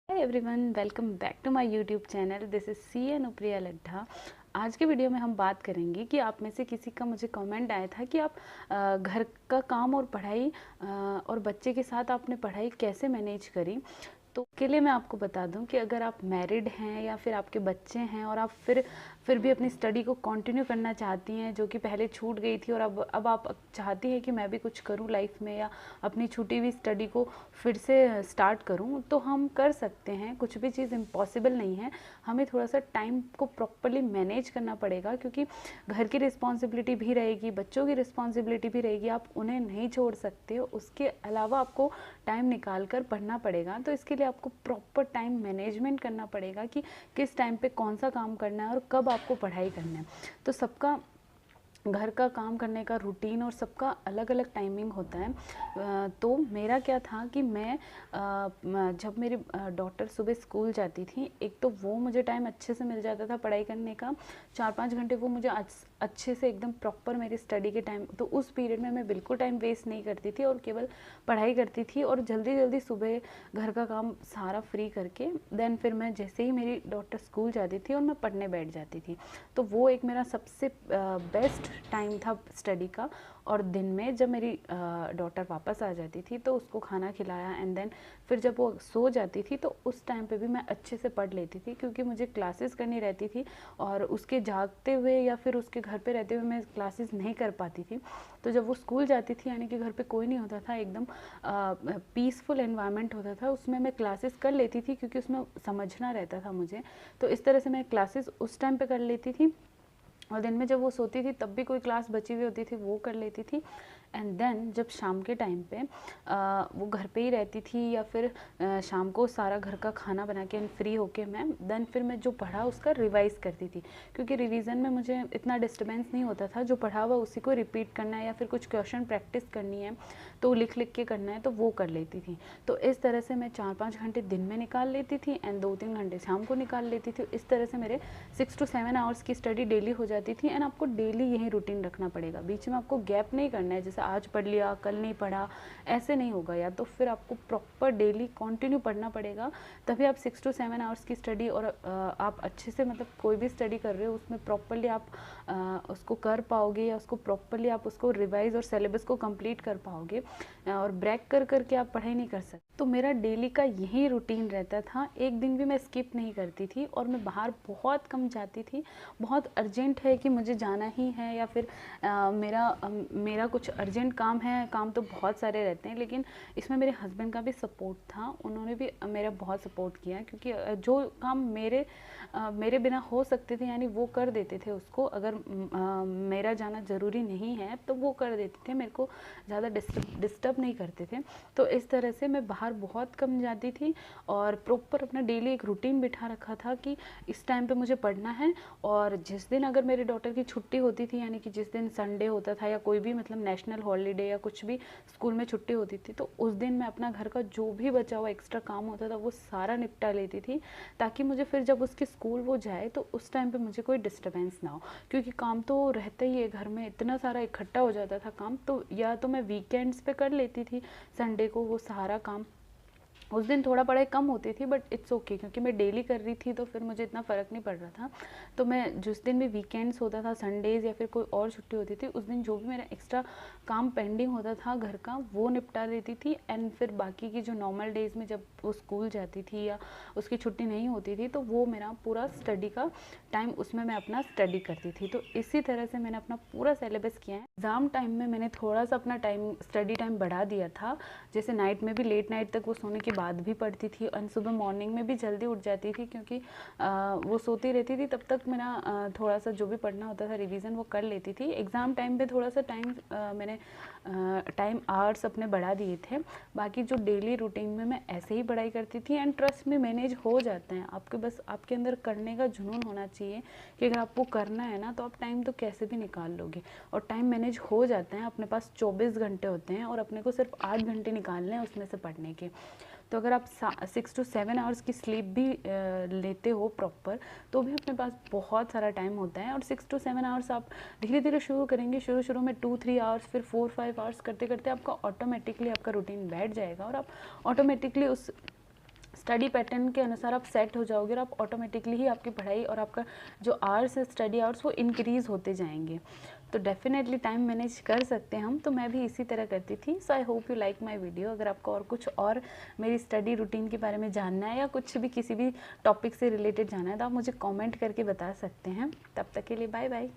Hi everyone, welcome back to my YouTube channel. This is C Anupriya Laddha. आज के video में हम बात करेंगे कि आप में से किसी का मुझे कमेंट आया था कि आप घर का काम और पढ़ाई और बच्चे के साथ आपने पढ़ाई कैसे मैनेज करी। तो के लिए मैं आपको बता दूं कि अगर आप मैरिड हैं या फिर आपके बच्चे हैं और आप फिर भी अपनी स्टडी को कंटिन्यू करना चाहती हैं जो कि पहले छूट गई थी और अब आप चाहती हैं कि मैं भी कुछ करूं लाइफ में या अपनी छूटी हुई स्टडी को फिर से स्टार्ट करूं, तो हम कर सकते हैं। कुछ भी चीज़ इम्पॉसिबल नहीं है। हमें थोड़ा सा टाइम को प्रॉपरली मैनेज करना पड़ेगा क्योंकि घर की रिस्पॉन्सिबिलिटी भी रहेगी, बच्चों की रिस्पॉन्सिबिलिटी भी रहेगी। आप उन्हें नहीं छोड़ सकते हो। उसके अलावा आपको टाइम निकाल कर पढ़ना पड़ेगा। तो इसके लिए आपको प्रॉपर टाइम मैनेजमेंट करना पड़ेगा कि किस टाइम पे कौन सा काम करना है और कब आपको पढ़ाई करना है। तो सबका घर का काम करने का रूटीन और सबका अलग अलग टाइमिंग होता है। तो मेरा क्या था कि मैं जब मेरी डॉटर सुबह स्कूल जाती थी, एक तो वो मुझे टाइम अच्छे से मिल जाता था पढ़ाई करने का। 4-5 घंटे वो मुझे अच्छे से एकदम प्रॉपर मेरी स्टडी के टाइम, तो उस पीरियड में मैं बिल्कुल टाइम वेस्ट नहीं करती थी और केवल पढ़ाई करती थी। और जल्दी जल्दी सुबह घर का काम सारा फ्री करके देन फिर मैं जैसे ही मेरी डॉटर स्कूल जाती थी और मैं पढ़ने बैठ जाती थी। तो वो एक मेरा सबसे बेस्ट टाइम था स्टडी का। और दिन में जब मेरी डॉटर वापस आ जाती थी तो उसको खाना खिलाया एंड देन फिर जब वो सो जाती थी तो उस टाइम पे भी मैं अच्छे से पढ़ लेती थी क्योंकि मुझे क्लासेस करनी रहती थी और उसके जागते हुए या फिर उसके घर पे रहते हुए मैं क्लासेस नहीं कर पाती थी। तो जब वो स्कूल जाती थी यानी कि घर पे कोई नहीं होता था, एकदम पीसफुल एनवायरनमेंट होता था, उसमें मैं क्लासेस कर लेती थी क्योंकि उसमें समझना रहता था मुझे। तो इस तरह से मैं क्लासेस उस टाइम पे कर लेती थी और दिन में जब वो सोती थी तब भी कोई क्लास बची हुई होती थी वो कर लेती थी। एंड देन जब शाम के टाइम पे वो घर पे ही रहती थी या फिर शाम को सारा घर का खाना बना के फ्री होके मैं देन फिर मैं जो पढ़ा उसका रिवाइज़ करती थी क्योंकि रिवीजन में मुझे इतना डिस्टर्बेंस नहीं होता था। जो पढ़ा हुआ उसी को रिपीट करना है या फिर कुछ क्वेश्चन प्रैक्टिस करनी है तो लिख लिख के करना है तो वो कर लेती थी। तो इस तरह से मैं 4-5 घंटे दिन में निकाल लेती थी एंड 2-3 घंटे शाम को निकाल लेती थी। इस तरह से मेरे 6 to 7 आवर्स की स्टडी डेली हो जाती थी। एंड आपको डेली यही रूटीन रखना पड़ेगा, बीच में आपको गैप नहीं करना है जैसे आज पढ़ लिया कल नहीं पढ़ा, ऐसे नहीं होगा। या तो फिर आपको प्रॉपर डेली कंटिन्यू पढ़ना पड़ेगा, तभी आप 6 to 7 आवर्स की स्टडी और आप अच्छे से मतलब कोई भी स्टडी कर रहे हो उसमें प्रॉपरली आप उसको कर पाओगे या उसको प्रॉपरली आप उसको रिवाइज और सिलेबस को कंप्लीट कर पाओगे। और ब्रेक कर करके आप पढ़ाई नहीं कर सकते। तो मेरा डेली का यही रूटीन रहता था, एक दिन भी मैं स्किप नहीं करती थी। और मैं बाहर बहुत कम जाती थी। बहुत अर्जेंट है कि मुझे जाना ही है या फिर मेरा कुछ अर्जेंट काम है, काम तो बहुत सारे रहते हैं, लेकिन इसमें मेरे हस्बैंड का भी सपोर्ट था। उन्होंने भी मेरा बहुत सपोर्ट किया क्योंकि जो काम मेरे बिना हो सकते थे यानी वो कर देते थे उसको। अगर मेरा जाना ज़रूरी नहीं है तो वो कर देते थे, मेरे को ज़्यादा डिस्टर्ब नहीं करते थे। तो इस तरह से मैं बाहर बहुत कम जाती थी और प्रॉपर अपना डेली एक रूटीन बिठा रखा था कि इस टाइम पे मुझे पढ़ना है। और जिस दिन अगर मेरी डॉटर की छुट्टी होती थी यानी कि जिस दिन संडे होता था या कोई भी मतलब नेशनल हॉलीडे या कुछ भी स्कूल में छुट्टी होती थी तो उस दिन मैं अपना घर का जो भी बचा हुआ एक्स्ट्रा काम होता था वो सारा निपटा लेती थी, ताकि मुझे फिर जब उसके स्कूल वो जाए तो उस टाइम पे मुझे कोई डिस्टर्बेंस ना हो। क्योंकि काम तो रहता ही है घर में, इतना सारा इकट्ठा हो जाता था काम। तो या तो मैं वीकेंड्स पे कर लेती थी संडे को वो सारा काम। उस दिन थोड़ा पढ़ाई कम होती थी बट इट्स ओके क्योंकि मैं डेली कर रही थी तो फिर मुझे इतना फ़र्क नहीं पड़ रहा था। तो मैं जिस दिन भी वीकेंड्स होता था, संडेज़ या फिर कोई और छुट्टी होती थी, उस दिन जो भी मेरा एक्स्ट्रा काम पेंडिंग होता था घर का वो निपटा देती थी। एंड फिर बाकी की जो नॉर्मल डेज़ में जब वो स्कूल जाती थी या उसकी छुट्टी नहीं होती थी तो वो मेरा पूरा स्टडी का टाइम उसमें मैं अपना स्टडी करती थी। तो इसी तरह से मैंने अपना पूरा सिलेबस किया है। एग्ज़ाम टाइम में मैंने थोड़ा सा अपना टाइम स्टडी टाइम बढ़ा दिया था, जैसे नाइट में भी लेट नाइट तक वो सोने के बाद भी पढ़ती थी और सुबह मॉर्निंग में भी जल्दी उठ जाती थी क्योंकि वो सोती रहती थी तब तक मेरा थोड़ा सा जो भी पढ़ना होता था रिवीजन वो कर लेती थी। एग्ज़ाम टाइम पे थोड़ा सा मैंने टाइम आवर्स अपने बढ़ा दिए थे। बाकी जो डेली रूटीन में मैं ऐसे ही पढ़ाई करती थी एंड ट्रस्ट में मैनेज हो जाते हैं आपके, बस आपके अंदर करने का जुनून होना चाहिए कि अगर आपको करना है ना तो आप टाइम तो कैसे भी निकाल लोगे और टाइम मैनेज हो जाते हैं। अपने पास 24 घंटे होते हैं और अपने को सिर्फ 8 घंटे निकालने हैं उसमें से पढ़ने के। तो अगर आप 6 to 7 आवर्स की स्लीप भी लेते हो प्रॉपर तो भी अपने पास बहुत सारा टाइम होता है। और 6 to 7 आवर्स आप धीरे धीरे शुरू करेंगे, शुरू में 2-3 आवर्स, फिर 4-5 आवर्स करते करते आपका ऑटोमेटिकली आपका रूटीन बैठ जाएगा और आप ऑटोमेटिकली उस स्टडी पैटर्न के अनुसार आप सेट हो जाओगे और आप ऑटोमेटिकली ही आपकी पढ़ाई और आपका जो आवर्स है स्टडी आवर्स वो इंक्रीज़ होते जाएंगे। तो डेफिनेटली टाइम मैनेज कर सकते हैं हम। तो मैं भी इसी तरह करती थी। So I hope you like my video. अगर आपको और कुछ और मेरी स्टडी रूटीन के बारे में जानना है या कुछ भी किसी भी टॉपिक से रिलेटेड जानना है तो आप मुझे कमेंट करके बता सकते हैं। तब तक के लिए बाय बाय।